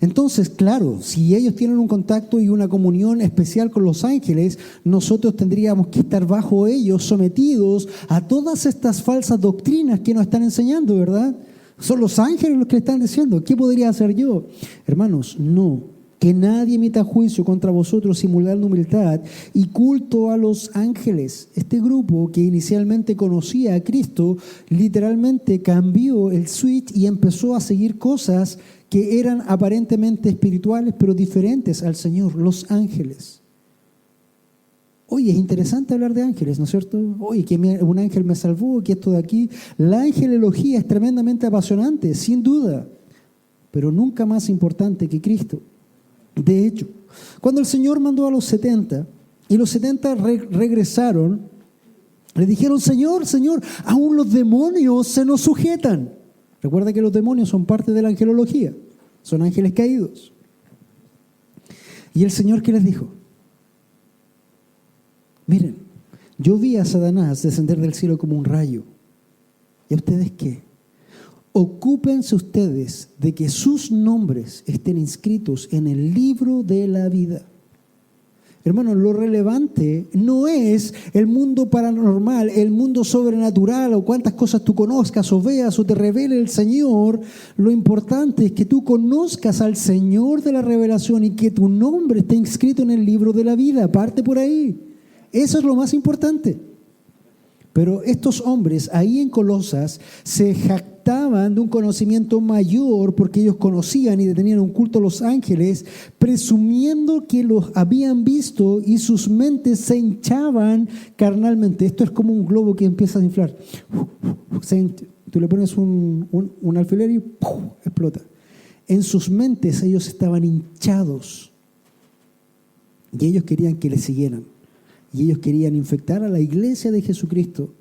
Entonces, claro, si ellos tienen un contacto y una comunión especial con los ángeles, nosotros tendríamos que estar bajo ellos, sometidos a todas estas falsas doctrinas que nos están enseñando, ¿verdad? Son los ángeles los que le están diciendo. ¿Qué podría hacer yo? Hermanos, no. Que nadie emita juicio contra vosotros simulando humildad y culto a los ángeles. Este grupo que inicialmente conocía a Cristo, literalmente cambió el switch y empezó a seguir cosas que eran aparentemente espirituales, pero diferentes al Señor, los ángeles. Oye, es interesante hablar de ángeles, ¿no es cierto? Oye, que un ángel me salvó, que esto de aquí. La angelología es tremendamente apasionante, sin duda, pero nunca más importante que Cristo. De hecho, cuando el Señor mandó a los 70, y los 70 regresaron, le dijeron, Señor, Señor, aún los demonios se nos sujetan. Recuerda que los demonios son parte de la angelología, son ángeles caídos. Y el Señor, ¿qué les dijo? Miren, yo vi a Satanás descender del cielo como un rayo. ¿Y a ustedes qué? Ocúpense ustedes de que sus nombres estén inscritos en el libro de la vida. Hermanos, lo relevante no es el mundo paranormal, el mundo sobrenatural o cuántas cosas tú conozcas o veas o te revele el Señor. Lo importante es que tú conozcas al Señor de la revelación y que tu nombre esté inscrito en el libro de la vida. Parte por ahí. Eso es lo más importante. Pero estos hombres ahí en Colosas se jactaban de un conocimiento mayor porque ellos conocían y tenían un culto a los ángeles, presumiendo que los habían visto y sus mentes se hinchaban carnalmente. Esto es como un globo que empieza a inflar. Tú le pones un alfiler y explota. En sus mentes ellos estaban hinchados y ellos querían que le siguieran. Y ellos querían infectar a la iglesia de Jesucristo,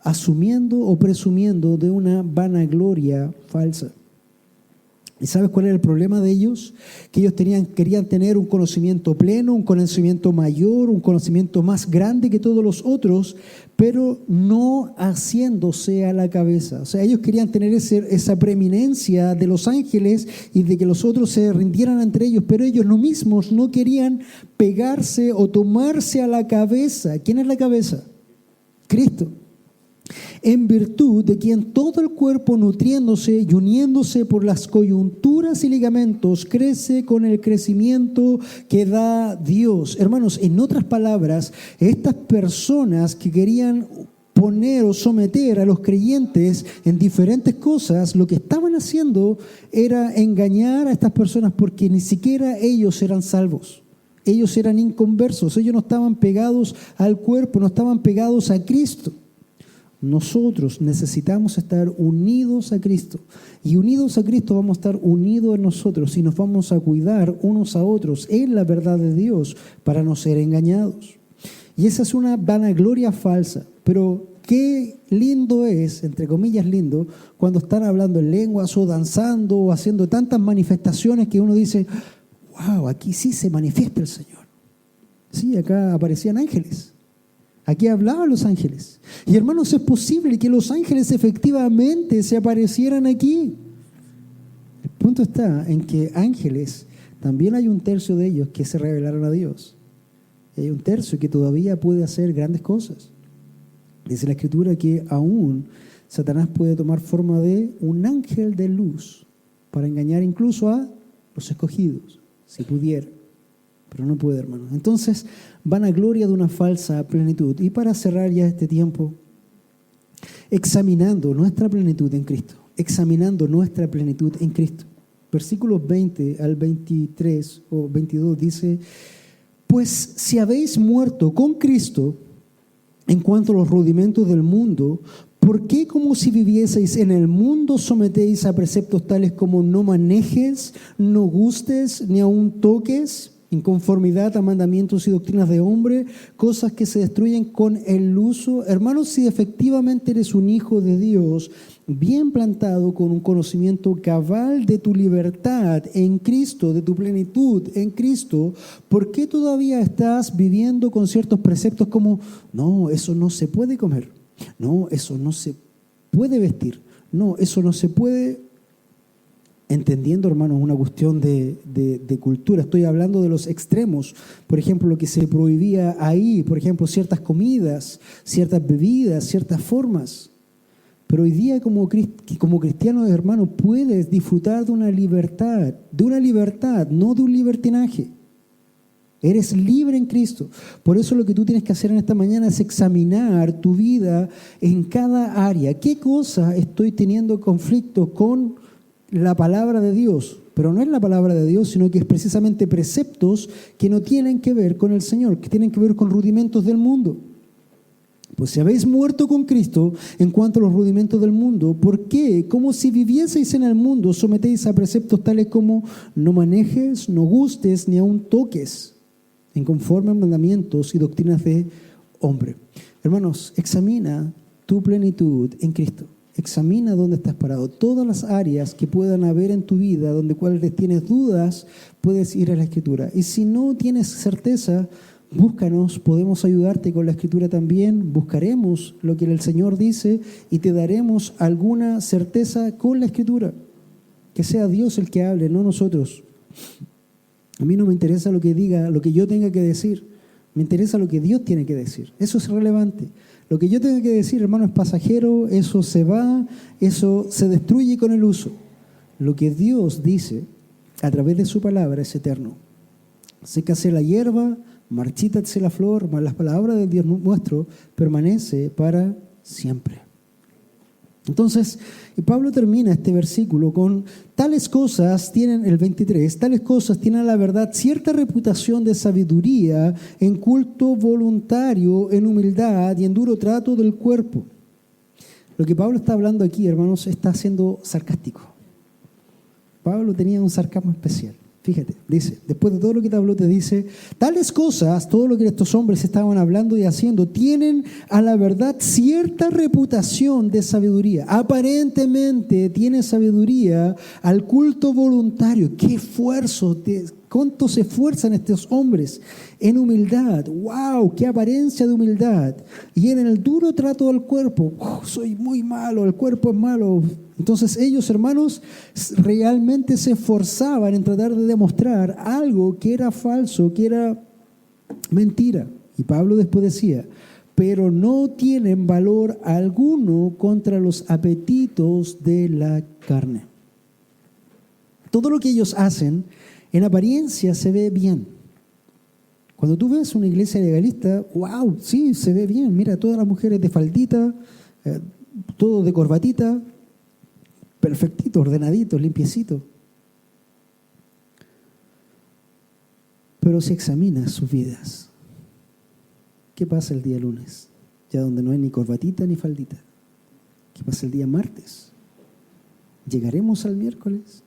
asumiendo o presumiendo de una vanagloria falsa. ¿Y sabes cuál era el problema de ellos? Que ellos querían tener un conocimiento pleno, un conocimiento mayor, un conocimiento más grande que todos los otros, pero no haciéndose a la cabeza. O sea, ellos querían tener esa preeminencia de los ángeles y de que los otros se rindieran entre ellos, pero ellos mismos no querían pegarse o tomarse a la cabeza. ¿Quién es la cabeza? Cristo. En virtud de quien todo el cuerpo, nutriéndose y uniéndose por las coyunturas y ligamentos, crece con el crecimiento que da Dios. Hermanos, en otras palabras, estas personas que querían poner o someter a los creyentes en diferentes cosas, lo que estaban haciendo era engañar a estas personas porque ni siquiera ellos eran salvos. Ellos eran inconversos, ellos no estaban pegados al cuerpo, no estaban pegados a Cristo. Nosotros necesitamos estar unidos a Cristo. Y unidos a Cristo vamos a estar unidos en nosotros y nos vamos a cuidar unos a otros en la verdad de Dios para no ser engañados. Y esa es una vanagloria falsa. Pero qué lindo es, entre comillas lindo, cuando están hablando en lenguas o danzando o haciendo tantas manifestaciones que uno dice, wow, aquí sí se manifiesta el Señor. Sí, acá aparecían ángeles. Aquí hablaban los ángeles. Y hermanos, es posible que los ángeles efectivamente se aparecieran aquí. El punto está en que ángeles, también hay un tercio de ellos que se revelaron a Dios. Y hay un tercio que todavía puede hacer grandes cosas. Dice la Escritura que aún Satanás puede tomar forma de un ángel de luz para engañar incluso a los escogidos, si pudiera. Pero no puede, hermanos. Entonces, vanagloria de una falsa plenitud. Y para cerrar ya este tiempo, examinando nuestra plenitud en Cristo. Examinando nuestra plenitud en Cristo. Versículos 20 al 23 o 22 dice, pues si habéis muerto con Cristo en cuanto a los rudimentos del mundo, ¿por qué como si vivieseis en el mundo sometéis a preceptos tales como no manejes, no gustes, ni aun toques, en conformidad a mandamientos y doctrinas de hombre, cosas que se destruyen con el uso? Hermanos, si efectivamente eres un hijo de Dios, bien plantado con un conocimiento cabal de tu libertad en Cristo, de tu plenitud en Cristo, ¿por qué todavía estás viviendo con ciertos preceptos como, no, eso no se puede comer, no, eso no se puede vestir, no, eso no se puede? Entendiendo, hermanos, una cuestión de cultura. Estoy hablando de los extremos. Por ejemplo, lo que se prohibía ahí, por ejemplo, ciertas comidas, ciertas bebidas, ciertas formas. Pero hoy día como cristiano, hermano, puedes disfrutar de una libertad, no de un libertinaje. Eres libre en Cristo. Por eso lo que tú tienes que hacer en esta mañana es examinar tu vida en cada área. ¿Qué cosa estoy teniendo conflicto con la palabra de Dios? Pero no es la palabra de Dios, sino que es precisamente preceptos que no tienen que ver con el Señor, que tienen que ver con rudimentos del mundo. Pues si habéis muerto con Cristo en cuanto a los rudimentos del mundo, ¿por qué, como si vivieseis en el mundo, sometéis a preceptos tales como no manejes, no gustes, ni aun toques, en conforme a mandamientos y doctrinas de hombre? Hermanos, examina tu plenitud en Cristo. Examina dónde estás parado. Todas las áreas que puedan haber en tu vida, donde cuales tienes dudas, puedes ir a la Escritura. Y si no tienes certeza, búscanos, podemos ayudarte con la Escritura también. Buscaremos lo que el Señor dice y te daremos alguna certeza con la Escritura. Que sea Dios el que hable, no nosotros. A mí no me interesa lo que diga, lo que yo tenga que decir. Me interesa lo que Dios tiene que decir. Eso es relevante. Lo que yo tenga que decir, hermano, es pasajero, eso se va, eso se destruye con el uso. Lo que Dios dice a través de su palabra es eterno. Sécase la hierba, marchítase la flor, mas la palabra de Dios nuestro permanece para siempre. Entonces, y Pablo termina este versículo con tales cosas tienen, el 23, tales cosas tienen a la verdad cierta reputación de sabiduría, en culto voluntario, en humildad y en duro trato del cuerpo. Lo que Pablo está hablando aquí, hermanos, está siendo sarcástico. Pablo tenía un sarcasmo especial. Fíjate, dice, después de todo lo que te habló, te dice, tales cosas, todo lo que estos hombres estaban hablando y haciendo, tienen a la verdad cierta reputación de sabiduría. Aparentemente tiene sabiduría al culto voluntario. ¡Qué esfuerzo! ¿Cuánto se esfuerzan estos hombres en humildad? ¡Wow! ¡Qué apariencia de humildad! Y en el duro trato del cuerpo. Soy muy malo, el cuerpo es malo. Entonces ellos, hermanos, realmente se esforzaban en tratar de demostrar algo que era falso, que era mentira. Y Pablo después decía, pero no tienen valor alguno contra los apetitos de la carne. Todo lo que ellos hacen, en apariencia se ve bien. Cuando tú ves una iglesia legalista, wow, sí, se ve bien. Mira, todas las mujeres de faldita, todo de corbatita, perfectito, ordenadito, limpiecito. Pero si examinas sus vidas, ¿qué pasa el día lunes? Ya donde no hay ni corbatita ni faldita. ¿Qué pasa el día martes? ¿Llegaremos al miércoles?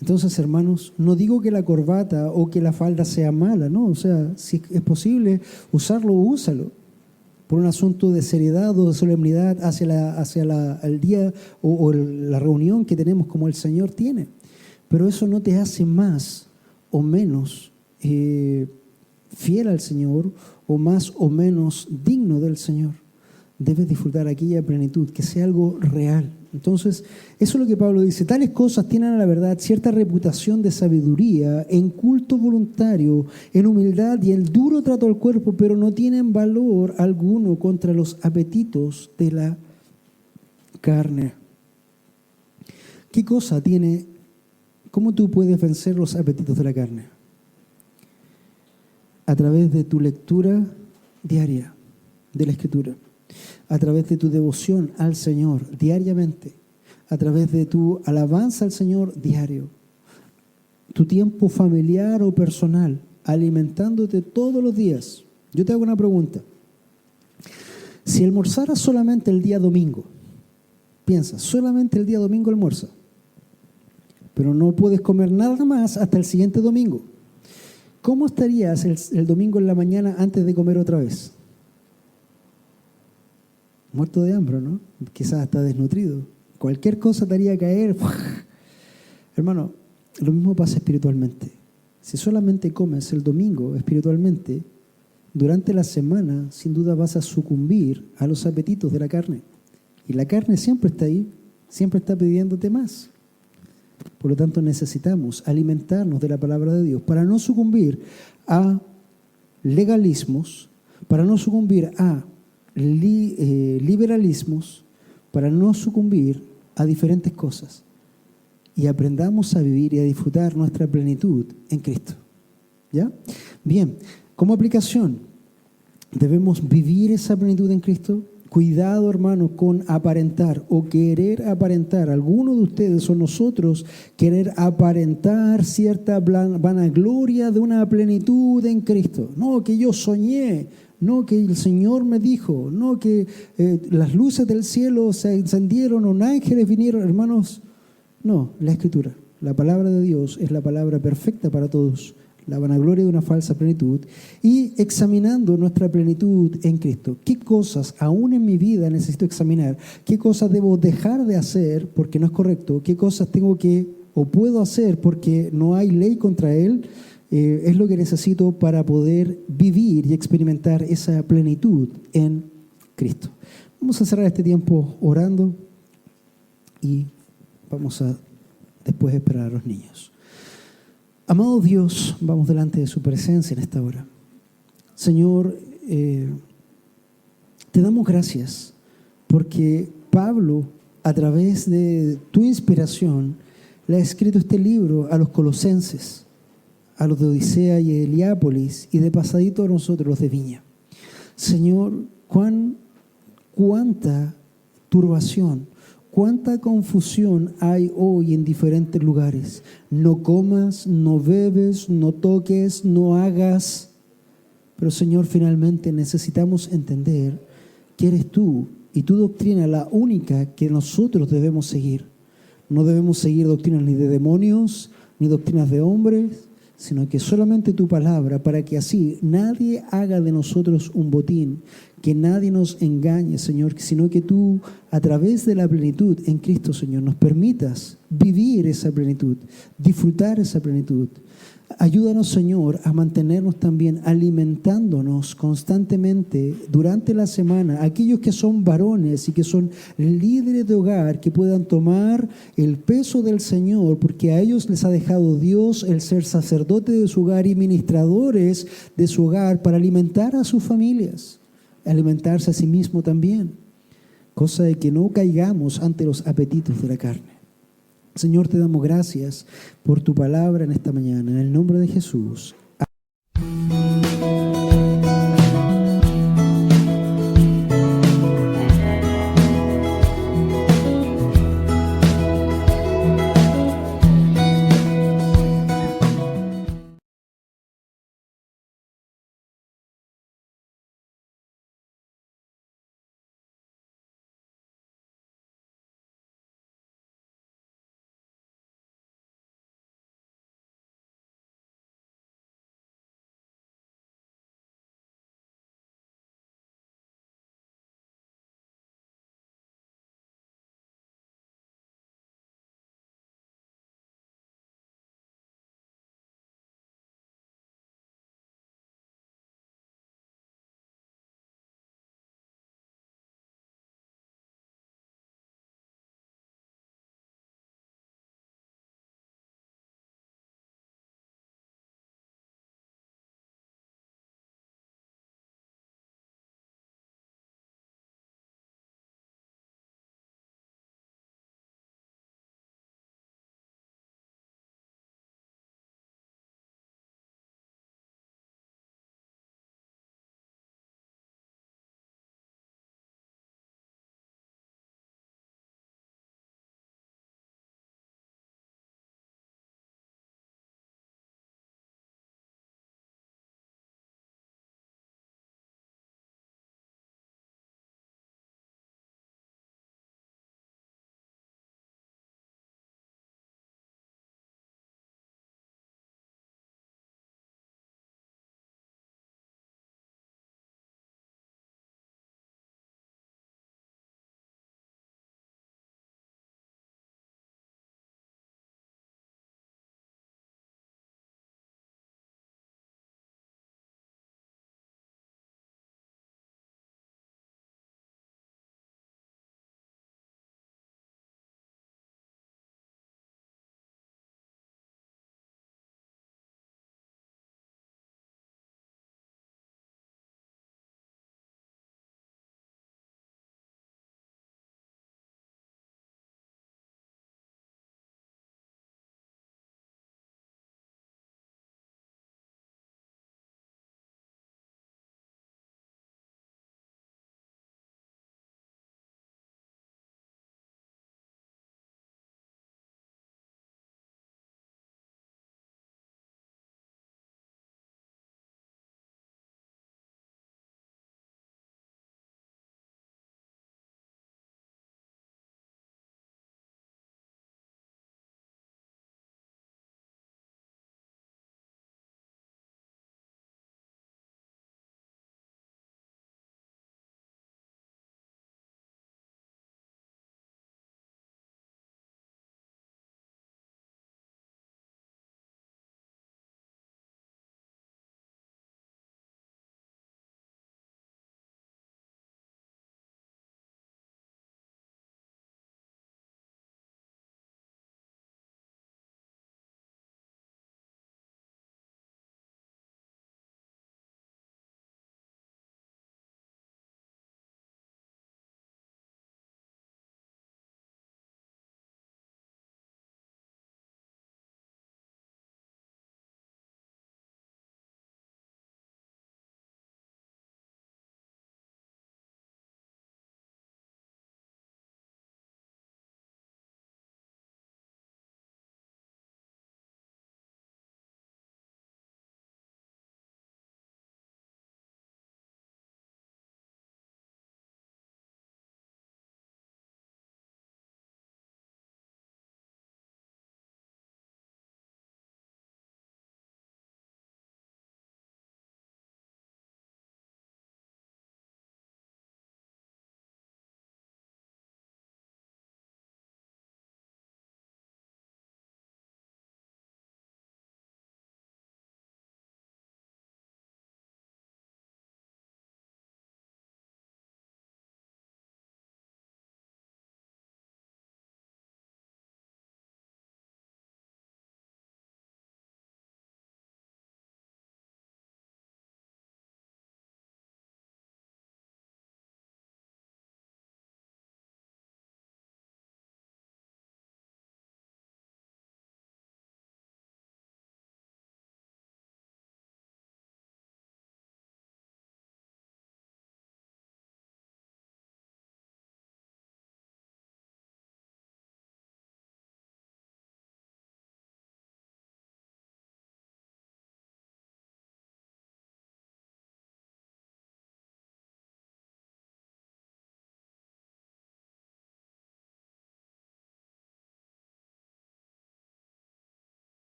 Entonces, hermanos, no digo que la corbata o que la falda sea mala, ¿no? O sea, si es posible usarlo, úsalo. Por un asunto de seriedad o de solemnidad hacia el día o la reunión que tenemos como el Señor tiene. Pero eso no te hace más o menos fiel al Señor o más o menos digno del Señor. Debes disfrutar aquella plenitud, que sea algo real. Entonces, eso es lo que Pablo dice. Tales cosas tienen a la verdad cierta reputación de sabiduría, en culto voluntario, en humildad y en duro trato al cuerpo, pero no tienen valor alguno contra los apetitos de la carne. ¿Qué cosa tiene? ¿Cómo tú puedes vencer los apetitos de la carne? A través de tu lectura diaria de la Escritura. A través de tu devoción al Señor diariamente, a través de tu alabanza al Señor diario, tu tiempo familiar o personal, alimentándote todos los días. Yo te hago una pregunta. Si almorzaras solamente el día domingo, piensa, solamente el día domingo almuerza, pero no puedes comer nada más hasta el siguiente domingo, ¿cómo estarías el domingo en la mañana antes de comer otra vez? Muerto de hambre, ¿no? Quizás hasta desnutrido. Cualquier cosa te haría caer. Hermano, lo mismo pasa espiritualmente. Si solamente comes el domingo espiritualmente, durante la semana, sin duda vas a sucumbir a los apetitos de la carne. Y la carne siempre está ahí, siempre está pidiéndote más. Por lo tanto, necesitamos alimentarnos de la palabra de Dios para no sucumbir a legalismos, para no sucumbir a liberalismos, para no sucumbir a diferentes cosas y aprendamos a vivir y a disfrutar nuestra plenitud en Cristo. ¿Ya? Bien, como aplicación, debemos vivir esa plenitud en Cristo. Cuidado, hermano, con aparentar o querer aparentar. Algunos de ustedes o nosotros querer aparentar cierta vanagloria de una plenitud en Cristo. No, que yo soñé. No, que el Señor me dijo. No, que las luces del cielo se encendieron o ángeles vinieron. Hermanos, no, la Escritura, la palabra de Dios es la palabra perfecta para todos. La vanagloria de una falsa plenitud y examinando nuestra plenitud en Cristo. ¿Qué cosas aún en mi vida necesito examinar? ¿Qué cosas debo dejar de hacer porque no es correcto? ¿Qué cosas tengo que o puedo hacer porque no hay ley contra él? Es lo que necesito para poder vivir y experimentar esa plenitud en Cristo. Vamos a cerrar este tiempo orando y vamos a después esperar a los niños. Amado Dios, vamos delante de su presencia en esta hora. Señor, te damos gracias porque Pablo, a través de tu inspiración, le ha escrito este libro a los colosenses, a los de Odisea y Heliápolis, y de pasadito a nosotros, los de Viña. Señor, cuánta turbación, cuánta confusión hay hoy en diferentes lugares. No comas, no bebes, no toques, no hagas. Pero Señor, finalmente necesitamos entender que eres tú y tu doctrina la única que nosotros debemos seguir. No debemos seguir doctrinas ni de demonios, ni doctrinas de hombres, sino que solamente tu palabra, para que así nadie haga de nosotros un botín, que nadie nos engañe, Señor, sino que tú, a través de la plenitud en Cristo, Señor, nos permitas vivir esa plenitud, disfrutar esa plenitud. Ayúdanos, Señor, a mantenernos también alimentándonos constantemente durante la semana. Aquellos que son varones y que son líderes de hogar, que puedan tomar el peso del Señor, porque a ellos les ha dejado Dios el ser sacerdote de su hogar y ministradores de su hogar para alimentar a sus familias, alimentarse a sí mismo también, cosa de que no caigamos ante los apetitos de la carne. Señor, te damos gracias por tu palabra en esta mañana. En el nombre de Jesús.